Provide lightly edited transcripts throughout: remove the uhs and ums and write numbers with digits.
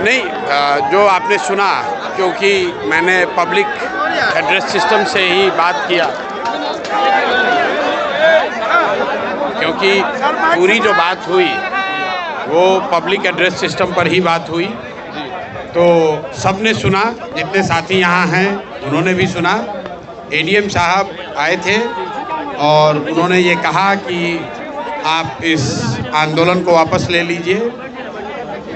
नहीं, जो आपने सुना, क्योंकि मैंने पब्लिक एड्रेस सिस्टम से ही बात किया, क्योंकि पूरी जो बात हुई वो पब्लिक एड्रेस सिस्टम पर ही बात हुई, तो सबने सुना, जितने साथी यहाँ हैं उन्होंने भी सुना। एडीएम साहब आए थे और उन्होंने ये कहा कि आप इस आंदोलन को वापस ले लीजिए।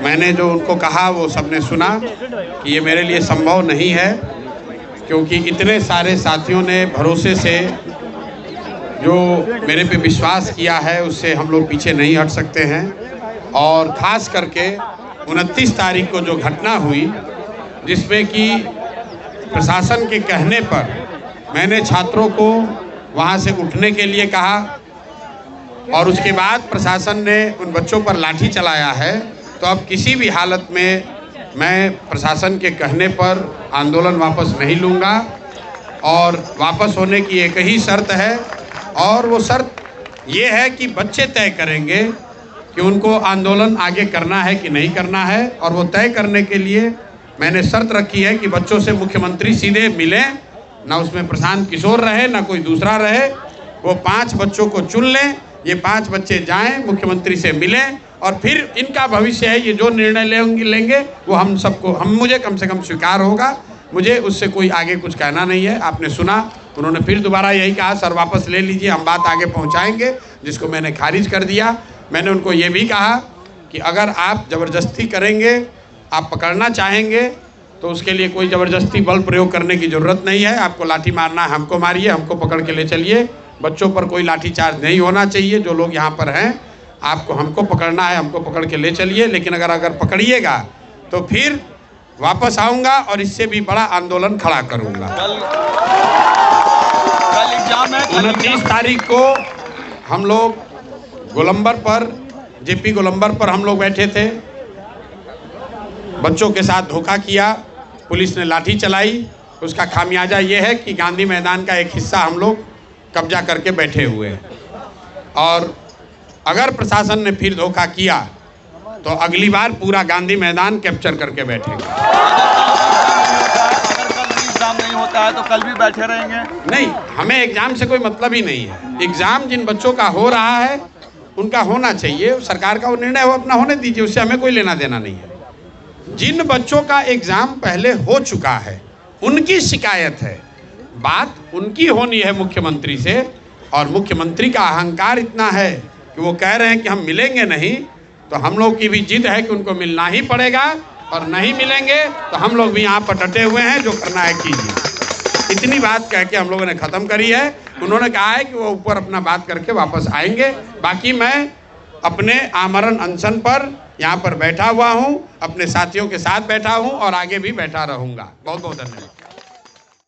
मैंने जो उनको कहा वो सबने सुना कि ये मेरे लिए संभव नहीं है, क्योंकि इतने सारे साथियों ने भरोसे से जो मेरे पे विश्वास किया है उससे हम लोग पीछे नहीं हट सकते हैं। और ख़ास करके 29 तारीख को जो घटना हुई, जिसमें कि प्रशासन के कहने पर मैंने छात्रों को वहाँ से उठने के लिए कहा और उसके बाद प्रशासन ने उन बच्चों पर लाठी चलाया है, तो अब किसी भी हालत में मैं प्रशासन के कहने पर आंदोलन वापस नहीं लूँगा। और वापस होने की एक ही शर्त है, और वो शर्त ये है कि बच्चे तय करेंगे कि उनको आंदोलन आगे करना है कि नहीं करना है। और वो तय करने के लिए मैंने शर्त रखी है कि बच्चों से मुख्यमंत्री सीधे मिलें, ना उसमें प्रशांत किशोर रहे ना कोई दूसरा रहे। वो 5 बच्चों को चुन लें, ये 5 बच्चे जाएं, मुख्यमंत्री से मिलें, और फिर इनका भविष्य है, ये जो निर्णय लेंगे वो मुझे कम से कम स्वीकार होगा। मुझे उससे कोई आगे कुछ कहना नहीं है। आपने सुना, उन्होंने फिर दोबारा यही कहा, सर वापस ले लीजिए, हम बात आगे पहुंचाएंगे, जिसको मैंने खारिज कर दिया। मैंने उनको ये भी कहा कि अगर आप ज़बरदस्ती करेंगे, आप पकड़ना चाहेंगे, तो उसके लिए कोई ज़बरदस्ती बल प्रयोग करने की ज़रूरत नहीं है। आपको लाठी मारना है, हमको मारिए, हमको पकड़ के ले चलिए। बच्चों पर कोई लाठीचार्ज नहीं होना चाहिए। जो लोग यहाँ पर हैं, आपको हमको पकड़ना है, हमको पकड़ के ले चलिए। लेकिन अगर पकड़िएगा तो फिर वापस आऊँगा और इससे भी बड़ा आंदोलन खड़ा करूँगा। कल एग्जाम है। 29 तारीख को हम लोग गोलंबर पर, जेपी गोलंबर पर हम लोग बैठे थे। बच्चों के साथ धोखा किया, पुलिस ने लाठी चलाई। उसका खामियाजा ये है कि गांधी मैदान का एक हिस्सा हम लोग कब्जा करके बैठे हुए हैं। और अगर प्रशासन ने फिर धोखा किया तो अगली बार पूरा गांधी मैदान कैप्चर करके बैठेंगे। अगर कल भी एग्जाम नहीं होता है तो कल भी बैठे रहेंगे? नहीं, हमें एग्ज़ाम से कोई मतलब ही नहीं है। एग्ज़ाम जिन बच्चों का हो रहा है उनका होना चाहिए, सरकार का वो निर्णय हो, अपना होने दीजिए, उससे हमें कोई लेना देना नहीं है। जिन बच्चों का एग्ज़ाम पहले हो चुका है उनकी शिकायत है, बात उनकी होनी है मुख्यमंत्री से। और मुख्यमंत्री का अहंकार इतना है कि वो कह रहे हैं कि हम मिलेंगे नहीं, तो हम लोग की भी जिद है कि उनको मिलना ही पड़ेगा, और नहीं मिलेंगे तो हम लोग भी यहाँ पर डटे हुए हैं, जो करना है कीजिए। इतनी बात कह के हम लोगों ने ख़त्म करी है। उन्होंने कहा है कि वो ऊपर अपना बात करके वापस आएंगे। बाकी मैं अपने आमरण अनशन पर यहाँ पर बैठा हुआ हूँ, अपने साथियों के साथ बैठा हूँ और आगे भी बैठा रहूँगा। बहुत बहुत धन्यवाद।